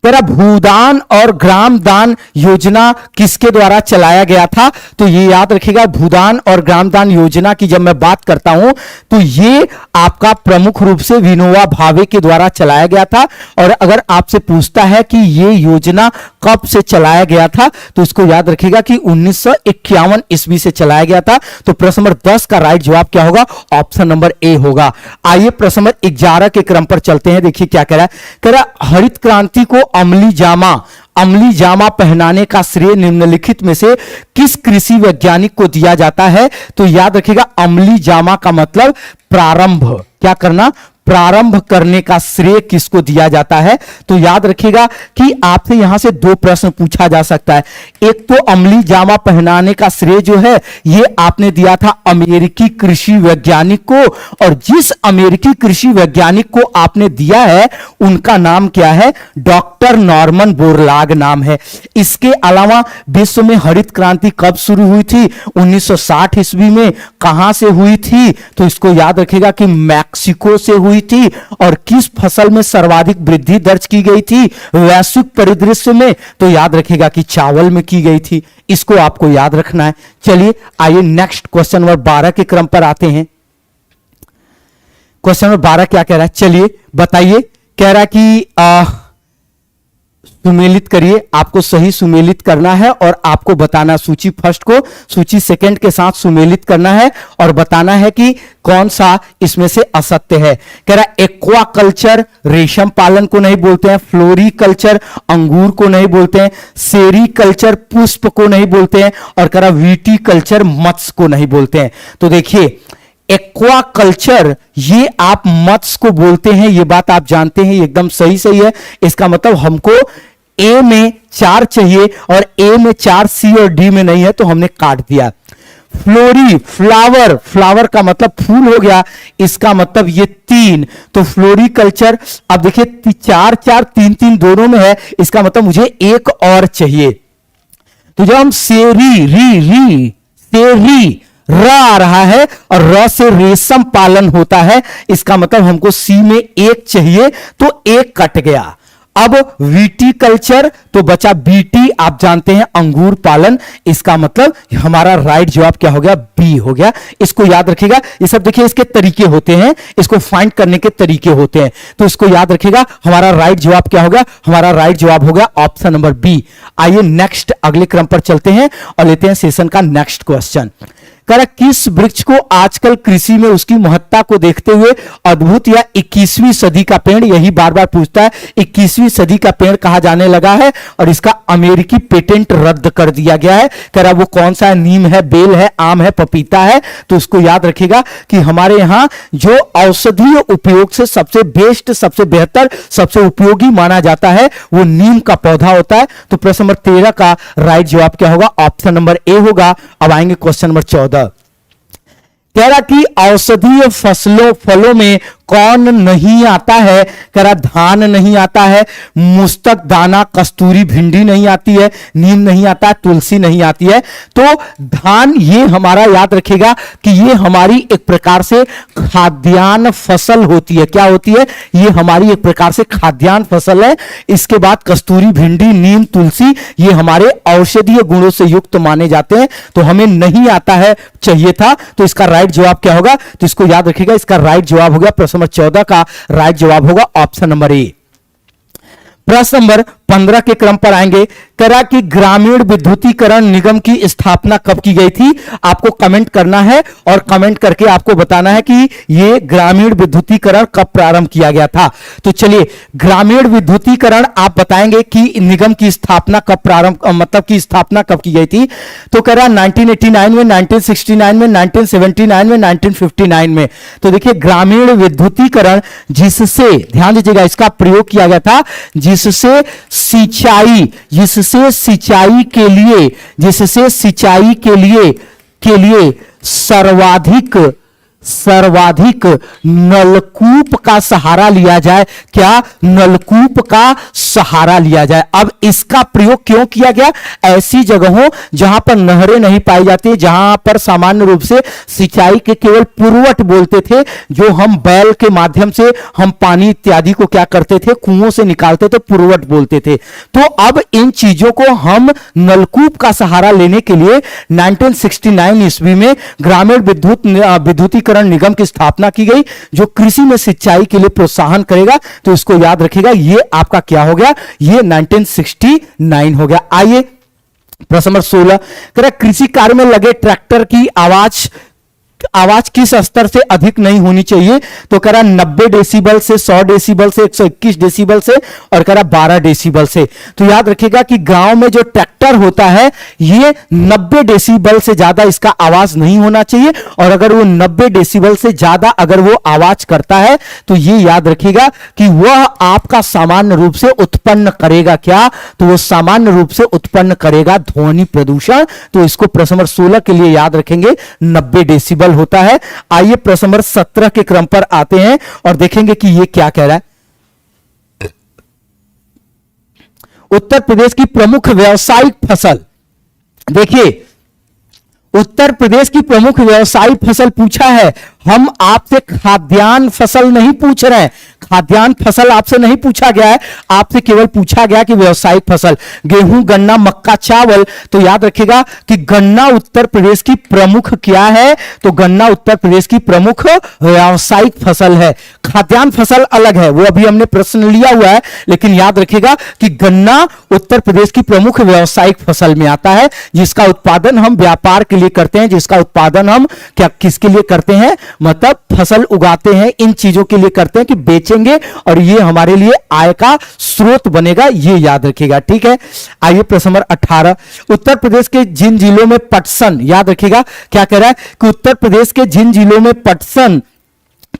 तेरा भूदान और ग्राम दान योजना किसके द्वारा चलाया गया था? तो ये याद रखिएगा, भूदान और ग्राम दान योजना की जब मैं बात करता हूं तो ये आपका प्रमुख रूप से विनोबा भावे के द्वारा चलाया गया था। और अगर आपसे पूछता है कि ये योजना कब से चलाया गया था तो इसको याद रखिएगा कि 1951 ईस्वी से चलाया गया था। तो प्रश्न नंबर 10 का राइट जवाब क्या होगा? ऑप्शन नंबर ए होगा। आइए प्रश्न नंबर 11 के क्रम पर चलते हैं। देखिए क्या कह रहा है, कह रहा हरित क्रांति को अमली जामा पहनाने का श्रेय निम्नलिखित में से किस कृषि वैज्ञानिक को दिया जाता है? तो याद रखिएगा, अमली जामा का मतलब प्रारंभ, क्या करना, प्रारंभ करने का श्रेय किसको दिया जाता है? तो याद रखिएगा कि आपसे यहां से दो प्रश्न पूछा जा सकता है। एक तो अमली जामा पहनाने का श्रेय जो है ये आपने दिया था अमेरिकी कृषि वैज्ञानिक को, और जिस अमेरिकी कृषि वैज्ञानिक को आपने दिया है उनका नाम क्या है? डॉक्टर नॉर्मन बोरलाग नाम है। इसके अलावा विश्व में हरित क्रांति कब शुरू हुई थी? 1960 ईस्वी में। कहां से हुई थी? तो इसको याद रखिएगा कि मैक्सिको से हुई थी। और किस फसल में सर्वाधिक वृद्धि दर्ज की गई थी वैश्विक परिदृश्य में? तो याद रखिएगा कि चावल में की गई थी। इसको आपको याद रखना है। चलिए आइए नेक्स्ट क्वेश्चन नंबर 12 के क्रम पर आते हैं। क्वेश्चन नंबर 12 क्या कह रहा है? चलिए बताइए। कह रहा है कि सुमेलित करिए, आपको सही सुमेलित करना है और आपको बताना, सूची फर्स्ट को सूची सेकंड के साथ सुमेलित करना है और बताना है कि कौन सा इसमें से असत्य है। कह रहा है एक्वा कल्चर रेशम पालन को नहीं बोलते हैं, फ्लोरी कल्चर अंगूर को नहीं बोलते हैं, सेरी कल्चर पुष्प को नहीं बोलते हैं, और कह रहा वीटी कल्चर मत्स्य को नहीं बोलते हैं। तो देखिए एक्वा कल्चर ये आप मत्स्य को बोलते हैं, ये बात आप जानते हैं, एकदम सही है। इसका मतलब हमको ए में 4 चाहिए और ए में 4 सी और डी में नहीं है तो हमने काट दिया। फ्लोरी फ्लावर का मतलब फूल हो गया, इसका मतलब ये 3। तो फ्लोरी कल्चर, अब देखिए 4 4 3 3 दोनों में है, इसका मतलब मुझे एक और चाहिए। तो जब हम सेरी र आ रहा है और र से रेशम पालन होता है, इसका मतलब हमको सी में 1 चाहिए तो 1 कट गया। अब वीटी कल्चर तो बचा बीटी, आप जानते हैं अंगूर पालन, इसका मतलब हमारा राइट जवाब क्या हो गया? बी हो गया। इसको याद रखिएगा। ये सब देखिए इसके तरीके होते हैं, इसको फाइंड करने के तरीके होते हैं, तो इसको याद रखिएगा। हमारा राइट जवाब क्या होगा? हमारा राइट जवाब हो गया ऑप्शन नंबर बी। आइए नेक्स्ट अगले क्रम पर चलते हैं और लेते हैं सेशन का नेक्स्ट क्वेश्चन। किस वृक्ष को आजकल कृषि में उसकी महत्ता को देखते हुए अद्भुत या 21वीं सदी का पेड़, यही बार बार पूछता है, 21वीं सदी का पेड़ कहा जाने लगा है और इसका अमेरिकी पेटेंट रद्द कर दिया गया है? कह रहा वो कौन सा है? नीम है, बेल है, आम है, पपीता है। तो उसको याद रखिएगा कि हमारे यहां जो औषधीय उपयोग से सबसे बेस्ट, सबसे बेहतर, सबसे उपयोगी माना जाता है वो नीम का पौधा होता है। तो प्रश्न नंबर 13 का राइट जवाब क्या होगा? ऑप्शन नंबर ए होगा। अब आएंगे क्वेश्चन नंबर 14। कह रहा कि औषधीय फलों में कौन नहीं आता है? कह रहा धान नहीं आता है, मुस्तक दाना, कस्तूरी भिंडी नहीं आती है, नीम नहीं आता है, तुलसी नहीं आती है। तो धान ये हमारा याद रखेगा कि ये हमारी एक प्रकार से खाद्यान्न फसल होती है। क्या होती है? ये हमारी एक प्रकार से खाद्यान्न फसल है। इसके बाद कस्तूरी भिंडी, नीम, तुलसी ये हमारे औषधीय गुणों से युक्त माने जाते हैं। तो हमें नहीं आता है चाहिए था, तो इसका राइट जवाब क्या होगा? तो इसको याद रखिएगा, इसका राइट जवाब होगा प्रश्न नंबर 14 का राइट जवाब होगा ऑप्शन नंबर ए। प्रश्न नंबर 15 के क्रम पर आएंगे। कह रहा कि ग्रामीण विद्युतीकरण निगम की स्थापना कब की गई थी। आपको कमेंट करना है और कमेंट करके आपको बताना है कि यह ग्रामीण विद्युतीकरण कब प्रारंभ किया गया था। तो चलिए, ग्रामीण विद्युतीकरण आप बताएंगे कि निगम की स्थापना कब प्रारंभ, मतलब की स्थापना कब की गई थी। तो कह रहा 1989 में, 1969 में, 1979 में, 1959 में। तो देखिए, ग्रामीण विद्युतीकरण जिससे, ध्यान दीजिएगा, इसका प्रयोग किया गया था जिससे सिंचाई के लिए सर्वाधिक नलकूप का सहारा लिया जाए। क्या? नलकूप का सहारा लिया जाए। अब इसका प्रयोग क्यों किया गया? ऐसी जगहों जहां पर नहरें नहीं पाई जाती, जहां पर सामान्य रूप से सिंचाई के केवल पुरवठ बोलते थे, जो हम बैल के माध्यम से हम पानी इत्यादि को क्या करते थे, कुओं से निकालते थे, पुरवठ बोलते थे। तो अब इन चीजों को हम नलकूप का सहारा लेने के लिए 1969 ईस्वी में ग्रामीण विद्युतीकरण निगम की स्थापना की गई, जो कृषि में सिंचाई के लिए प्रोत्साहन करेगा। तो इसको याद रखिएगा, ये आपका क्या हो गया, ये 1969 हो गया। आइए प्रश्न नंबर 16, कह रहा कृषि कार्य में लगे ट्रैक्टर की आवाज किस स्तर से अधिक नहीं होनी चाहिए। तो कह रहा 90 डेसिबल से, 100 डेसिबल से, 121 डेसिबल से, और कह रहा 12 डेसिबल से। तो याद रखिएगा कि गांव में जो ट्रैक्टर होता है ये 90 डेसिबल से ज्यादा इसका आवाज नहीं होना चाहिए, और अगर वो 90 डेसिबल से ज्यादा अगर वो आवाज करता है तो ये याद रखिएगा कि वह आपका सामान्य रूप से उत्पन्न करेगा क्या, तो वो सामान्य रूप से उत्पन्न करेगा ध्वनि प्रदूषण। तो इसको प्रश्न नंबर 16 के लिए याद रखेंगे, 90 डेसिबल होता है। आइए प्रश्न नंबर 17 के क्रम पर आते हैं और देखेंगे कि यह क्या कह रहा है। उत्तर प्रदेश की प्रमुख व्यावसायिक फसल, देखिए उत्तर प्रदेश की प्रमुख व्यावसायिक फसल पूछा है। हम आपसे खाद्यान्न फसल नहीं पूछ रहे हैं, खाद्यान्न फसल आपसे नहीं पूछा गया है, आपसे केवल पूछा गया कि व्यावसायिक फसल, गेहूं, गन्ना, मक्का, चावल। तो याद रखिएगा कि गन्ना उत्तर प्रदेश की प्रमुख क्या है, तो गन्ना उत्तर प्रदेश की प्रमुख व्यावसायिक फसल है। खाद्यान्न फसल अलग है, वो अभी हमने प्रश्न लिया हुआ है, लेकिन याद रखिएगा कि गन्ना उत्तर प्रदेश की प्रमुख व्यावसायिक फसल में आता है, जिसका उत्पादन हम व्यापार के लिए करते हैं, जिसका उत्पादन हम क्या किसके लिए करते हैं, मतलब फसल उगाते हैं, इन चीजों के लिए करते हैं कि बेचेंगे और ये हमारे लिए आय का स्रोत बनेगा, ये याद रखिएगा। ठीक है, आइए प्रश्न नंबर 18, उत्तर प्रदेश के जिन जिलों में पटसन, याद रखिएगा क्या कह रहा है कि उत्तर प्रदेश के जिन जिलों में पटसन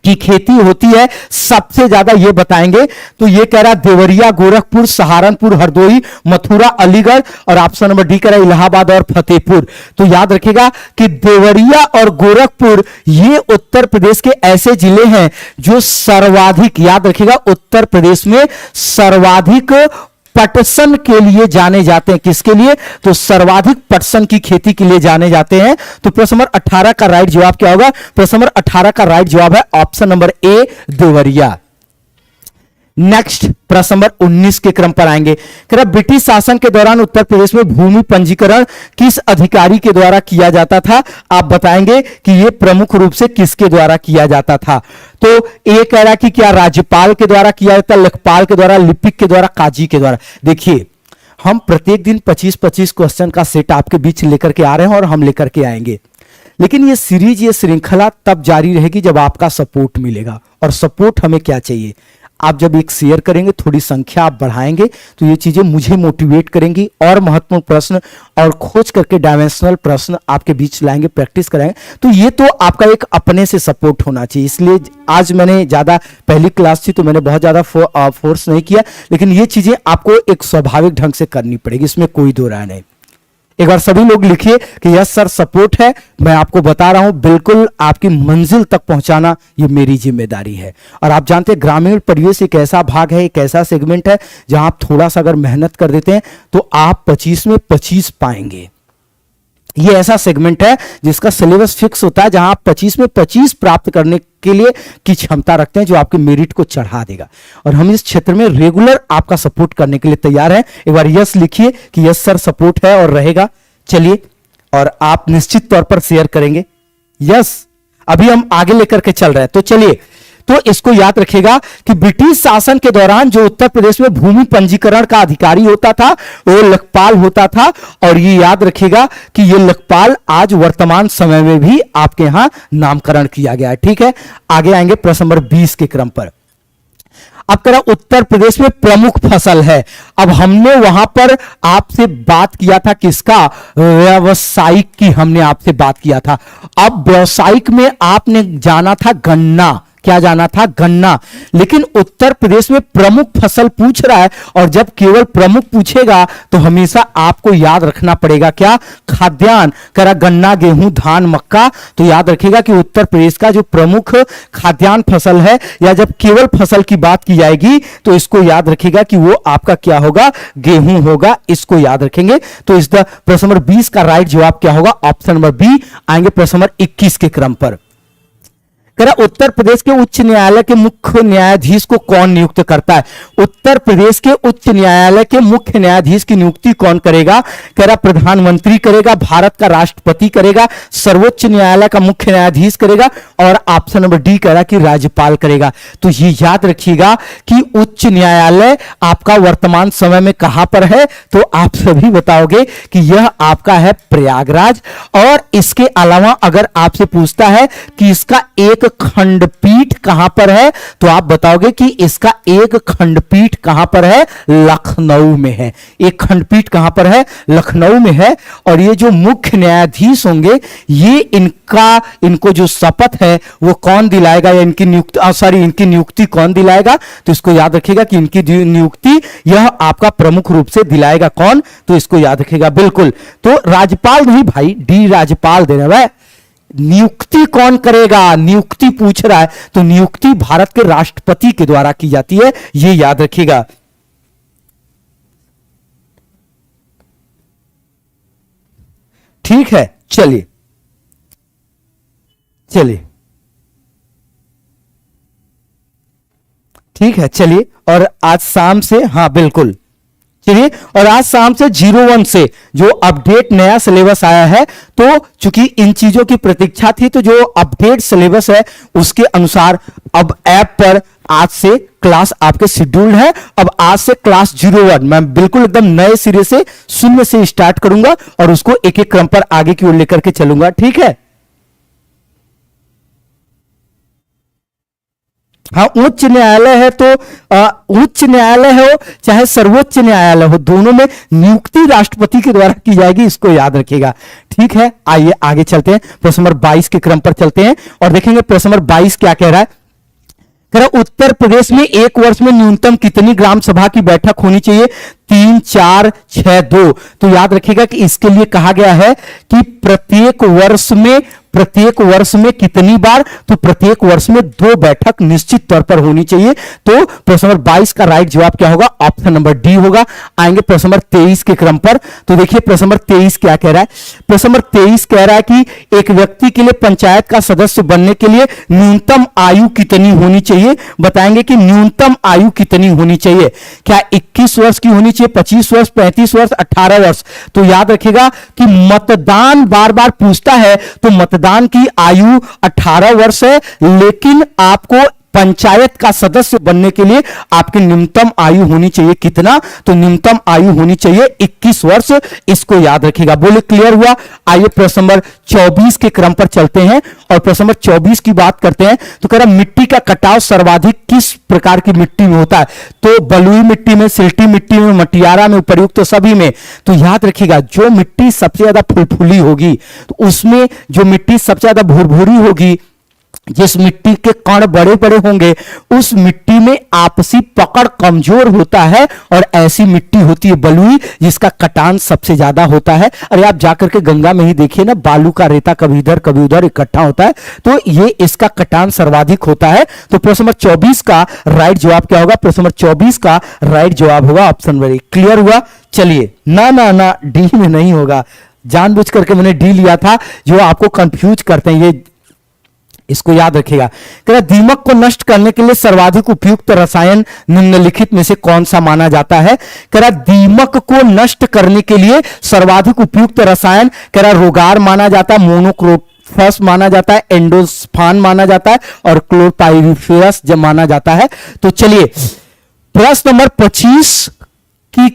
की खेती होती है सबसे ज्यादा, ये बताएंगे। तो ये कह रहा है देवरिया, गोरखपुर, सहारनपुर, हरदोई, मथुरा, अलीगढ़, और ऑप्शन नंबर डी कह रहा है इलाहाबाद और फतेहपुर। तो याद रखिएगा कि देवरिया और गोरखपुर ये उत्तर प्रदेश के ऐसे जिले हैं जो सर्वाधिक, याद रखिएगा उत्तर प्रदेश में सर्वाधिक पटसन के लिए जाने जाते हैं। किसके लिए? तो सर्वाधिक पटसन की खेती के लिए जाने जाते हैं। तो प्रश्न नंबर 18 का राइट जवाब क्या होगा? प्रश्न नंबर 18 का राइट जवाब है option number A, Deoria. Next प्रश्न नंबर 19 के क्रम पर आएंगे। कह रहा ब्रिटिश शासन के दौरान उत्तर प्रदेश में भूमि पंजीकरण किस अधिकारी के द्वारा किया जाता था? आप बताएंगे कि यह प्रमुख रूप से किसके द्वारा किया जाता था। तो ये कह रहा कि क्या राज्यपाल के द्वारा किया जाता, लेखपाल के द्वारा, लिपिक के द्वारा, काजी के द्वारा। देखिए हम प्रत्येक दिन 25-25 क्वेश्चन का सेट आपके बीच लेकर के आ रहे हैं और हम लेकर के आएंगे, लेकिन ये सीरीज, ये श्रृंखला तब जारी रहेगी जब आपका सपोर्ट मिलेगा। और सपोर्ट हमें क्या चाहिए? आप जब एक शेयर करेंगे, थोड़ी संख्या आप बढ़ाएंगे, तो ये चीजें मुझे मोटिवेट करेंगी और महत्वपूर्ण प्रश्न और खोज करके डायमेंशनल प्रश्न आपके बीच लाएंगे, प्रैक्टिस कराएंगे। तो ये तो आपका एक अपने से सपोर्ट होना चाहिए। इसलिए आज मैंने ज्यादा, पहली क्लास थी तो मैंने बहुत ज्यादा फोर्स नहीं किया, लेकिन ये चीजें आपको एक स्वाभाविक ढंग से करनी पड़ेगी, इसमें कोई दो राय नहीं। एक बार सभी लोग लिखिए कि यस सर सपोर्ट है, मैं आपको बता रहा हूं बिल्कुल आपकी मंजिल तक पहुंचाना ये मेरी जिम्मेदारी है। और आप जानते हैं ग्रामीण परिवेश एक ऐसा भाग है, एक ऐसा सेगमेंट है जहां आप थोड़ा सा अगर मेहनत कर देते हैं तो आप 25 में 25 पाएंगे। ये ऐसा सेगमेंट है जिसका सिलेबस फिक्स होता है, जहां आप 25 में 25 प्राप्त करने के लिए की क्षमता रखते हैं, जो आपके मेरिट को चढ़ा देगा। और हम इस क्षेत्र में रेगुलर आपका सपोर्ट करने के लिए तैयार हैं। एक बार यस लिखिए कि यस सर सपोर्ट है और रहेगा। चलिए, और आप निश्चित तौर पर शेयर करेंगे। यस, अभी हम आगे लेकर के चल रहे हैं। तो चलिए, तो इसको याद रखिएगा कि ब्रिटिश शासन के दौरान जो उत्तर प्रदेश में भूमि पंजीकरण का अधिकारी होता था वो लेखपाल होता था। और ये याद रखिएगा कि ये लेखपाल आज वर्तमान समय में भी आपके यहां नामकरण किया गया है। ठीक है, आगे आएंगे प्रश्न नंबर 20 के क्रम पर। अब कह रहा उत्तर प्रदेश में प्रमुख फसल है। अब हमने वहां पर आपसे बात किया था किसका, व्यावसायिक की हमने आपसे बात किया था। अब व्यावसायिक में आपने जाना था गन्ना, क्या जाना था, गन्ना। लेकिन उत्तर प्रदेश में प्रमुख फसल पूछ रहा है, और जब केवल प्रमुख पूछेगा तो हमेशा आपको याद रखना पड़ेगा क्या, खाद्यान्न। कह रहा गन्ना, गेहूं, धान, मक्का। तो याद रखिएगा कि उत्तर प्रदेश का जो प्रमुख खाद्यान्न फसल है, या जब केवल फसल की बात की जाएगी तो इसको याद रखिएगा कि वो आपका क्या होगा, गेहूं होगा। इसको याद रखेंगे। तो इस प्रश्न नंबर 20 का राइट जवाब क्या होगा, ऑप्शन नंबर बी। आएंगे प्रश्न नंबर 21 के क्रम पर। उत्तर प्रदेश के उच्च न्यायालय के मुख्य न्यायाधीश को कौन नियुक्त करता है। उत्तर प्रदेश के उच्च न्यायालय के मुख्य न्यायाधीश की नियुक्ति कौन करेगा। कह रहा प्रधानमंत्री करेगा, भारत का राष्ट्रपति करेगा, सर्वोच्च न्यायालय का मुख्य न्यायाधीश करेगा, और ऑप्शन नंबर डी कह रहा कि राज्यपाल करेगा। तो ये याद रखिएगा कि उच्च न्यायालय आपका वर्तमान समय में कहां पर है, तो आप सभी बताओगे कि यह आपका है प्रयागराज। और इसके अलावा अगर आपसे पूछता है कि इसका एक खंडपीठ कहां पर है, तो आप बताओगे कि इसका एक खंडपीठ कहां पर है, लखनऊ में है। एक खंडपीठ कहां पर है, लखनऊ में है। और ये जो मुख्य न्यायाधीश होंगे, ये इनको जो शपथ है वो कौन दिलाएगा, या इनकी नियुक्ति कौन दिलाएगा। तो इसको याद रखिएगा कि इनकी नियुक्ति यह आपका प्रमुख रूप से दिलाएगा कौन, तो इसको याद रखिएगा बिल्कुल। तो राज्यपाल नहीं भाई, डी राज्यपाल दे रहा है। नियुक्ति कौन करेगा, नियुक्ति पूछ रहा है, तो नियुक्ति भारत के राष्ट्रपति के द्वारा की जाती है, यह याद रखिएगा। ठीक है, चलिए ठीक है, चलिए। और आज शाम से, हाँ बिल्कुल, चलिए। और आज शाम से 01 से जो अपडेट नया सिलेबस आया है, तो चूंकि इन चीजों की प्रतीक्षा थी, तो जो अपडेट सिलेबस है उसके अनुसार अब ऐप पर आज से क्लास आपके शेड्यूल्ड है। अब आज से क्लास 01 मैं बिल्कुल एकदम नए सिरे से, शून्य से स्टार्ट करूंगा, और उसको एक एक क्रम पर आगे की ओर लेकर के चलूंगा। ठीक है, हाँ, उच्च न्यायालय है तो उच्च न्यायालय हो चाहे सर्वोच्च न्यायालय हो, दोनों में नियुक्ति राष्ट्रपति के द्वारा की जाएगी, इसको याद रखिएगा। ठीक है, आइए आगे चलते हैं, प्रश्न नंबर 22 के क्रम पर चलते हैं और देखेंगे प्रश्न नंबर 22 क्या कह रहा है। कह रहा उत्तर प्रदेश में एक वर्ष में न्यूनतम कितनी ग्राम सभा की बैठक होनी चाहिए, 3, 4, 6, 2। तो याद रखिएगा कि इसके लिए कहा गया है कि प्रत्येक वर्ष में कितनी बार, तो प्रत्येक वर्ष में 2 बैठक निश्चित तौर पर होनी चाहिए। तो प्रश्न नंबर 22 का राइट जवाब क्या होगा, ऑप्शन नंबर डी होगा। आएंगे प्रश्न नंबर 23 के क्रम पर। तो देखिए प्रश्न नंबर 23 क्या कह रहा है। प्रश्न नंबर 23 कह रहा है कि एक व्यक्ति के लिए पंचायत का सदस्य बनने के लिए न्यूनतम आयु कितनी होनी चाहिए। बताएंगे कि न्यूनतम आयु कितनी होनी चाहिए, क्या 21 वर्ष की होनी चाहिए, 25 वर्ष, 35 वर्ष, 18 वर्ष। तो याद रखिएगा कि मतदान बार बार पूछता है, तो मतदान की आयु 18 वर्ष है, लेकिन आपको पंचायत का सदस्य बनने के लिए आपकी न्यूनतम आयु होनी चाहिए कितना, तो न्यूनतम आयु होनी चाहिए 21 वर्ष। इसको याद रखिएगा। बोले क्लियर हुआ। आइए प्रश्न नंबर 24 के क्रम पर चलते हैं और प्रश्न नंबर 24 की बात करते हैं। तो कह रहा मिट्टी का कटाव सर्वाधिक किस प्रकार की मिट्टी में होता है, तो बलुई मिट्टी में, सिल्टी मिट्टी में, मटियारा में, उपर्युक्त सभी में। तो याद रखिएगा जो मिट्टी सबसे ज्यादा फुलफुली होगी, तो उसमें जो मिट्टी सबसे ज्यादा भुरभुरी होगी, जिस मिट्टी के कण बड़े बड़े होंगे, उस मिट्टी में आपसी पकड़ कमजोर होता है, और ऐसी मिट्टी होती है बलुई, जिसका कटान सबसे ज्यादा होता है। अरे आप जाकर के गंगा में ही देखिए ना, बालू का रेता कभी इधर कभी उधर इकट्ठा होता है, तो ये इसका कटान सर्वाधिक होता है। तो प्रश्न नंबर 24 का राइट जवाब क्या होगा, प्रश्न नंबर 24 का राइट जवाब होगा ऑप्शन नंबर ए। क्लियर हुआ। चलिए, ना डी में नहीं होगा, जानबूझ करके मैंने डी लिया था, जो आपको कंफ्यूज करते हैं, ये इसको याद रखिएगा। कह रहा दीमक को नष्ट करने के लिए सर्वाधिक उपयुक्त रसायन निम्नलिखित में से कौन सा माना जाता है। कह रहा दीमक को नष्ट करने के लिए सर्वाधिक उपयुक्त रसायन, कह रहा रोगार माना जाता है, मोनोक्रोटोफॉस क्लोरोफास माना जाता है, एंडोसल्फान माना जाता है और क्लोरपाइरिफेरस जब माना जाता है। तो चलिए प्रश्न नंबर 25 की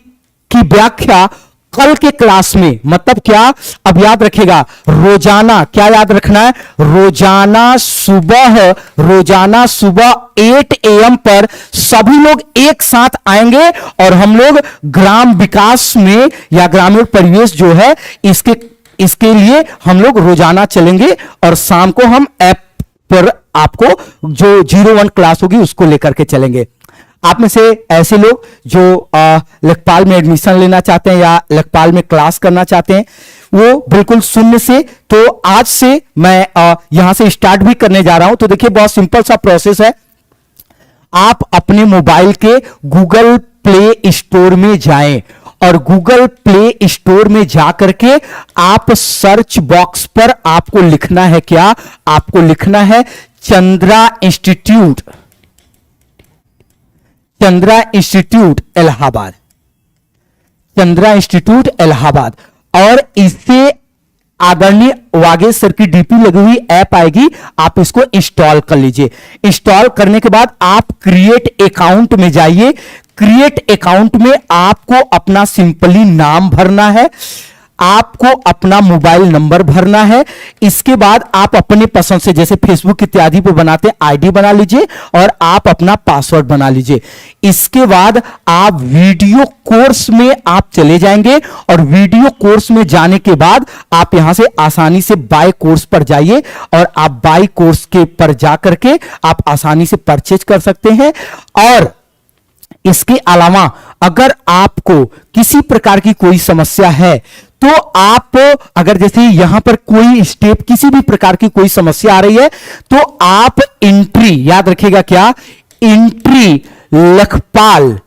व्याख्या कल के क्लास में, मतलब क्या, अब याद रखेगा, रोजाना क्या याद रखना है, रोजाना सुबह 8 AM पर सभी लोग एक साथ आएंगे और हम लोग ग्राम विकास में या ग्रामीण परिवेश जो है इसके लिए हम लोग रोजाना चलेंगे और शाम को हम ऐप पर आपको जो 01 क्लास होगी उसको लेकर के चलेंगे। आप में से ऐसे लोग जो लेखपाल में एडमिशन लेना चाहते हैं या लेखपाल में क्लास करना चाहते हैं, वो बिल्कुल शून्य से, तो आज से मैं यहां से स्टार्ट भी करने जा रहा हूं। तो देखिए बहुत सिंपल सा प्रोसेस है। आप अपने मोबाइल के गूगल प्ले स्टोर में जाएं और गूगल प्ले स्टोर में जाकर के आप सर्च बॉक्स पर आपको लिखना है क्या, आपको लिखना है चंद्रा इंस्टीट्यूट इलाहाबाद, चंद्रा इंस्टीट्यूट इलाहाबाद, और इससे आदरणीय वागेश सर की डीपी लगी हुई ऐप आएगी, आप इसको इंस्टॉल कर लीजिए। इंस्टॉल करने के बाद आप क्रिएट अकाउंट में जाइए। क्रिएट अकाउंट में आपको अपना सिंपली नाम भरना है, आपको अपना मोबाइल नंबर भरना है। इसके बाद आप अपने पसंद से, जैसे फेसबुक इत्यादि पे बनाते हैं, आईडी बना लीजिए और आप अपना पासवर्ड बना लीजिए। इसके बाद आप वीडियो कोर्स में आप चले जाएंगे और वीडियो कोर्स में जाने के बाद आप यहां से आसानी से बाय कोर्स पर जाइए और आप बाय कोर्स के पर जाकर के आप आसानी से परचेज कर सकते हैं। और इसके अलावा अगर आपको किसी प्रकार की कोई समस्या है तो आप, अगर जैसे यहां पर कोई स्टेप, किसी भी प्रकार की कोई समस्या आ रही है तो आप एंट्री, याद रखिएगा क्या, एंट्री लेखपाल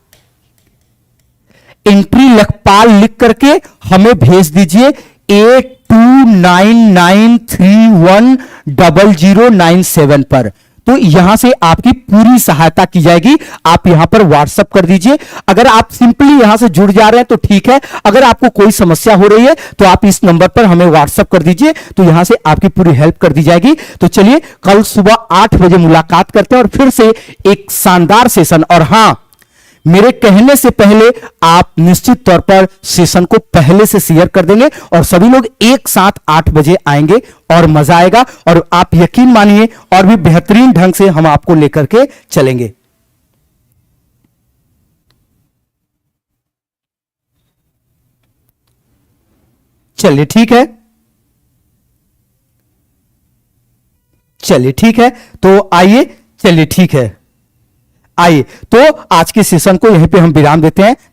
लिख करके हमें भेज दीजिए 8299310097 पर। तो यहां से आपकी पूरी सहायता की जाएगी। आप यहां पर व्हाट्सएप कर दीजिए। अगर आप सिंपली यहां से जुड़ जा रहे हैं तो ठीक है, अगर आपको कोई समस्या हो रही है तो आप इस नंबर पर हमें व्हाट्सएप कर दीजिए, तो यहां से आपकी पूरी हेल्प कर दी जाएगी। तो चलिए कल सुबह 8 बजे मुलाकात करते हैं और फिर से एक शानदार सेशन। और हां, मेरे कहने से पहले आप निश्चित तौर पर सेशन को पहले से शेयर कर देंगे और सभी लोग एक साथ 8 बजे आएंगे और मजा आएगा। और आप यकीन मानिए और भी बेहतरीन ढंग से हम आपको लेकर के चलेंगे। चलिए ठीक है, चलिए ठीक है, तो आइए, चलिए ठीक है, आइए तो आज के सेशन को यहीं पे हम विराम देते हैं।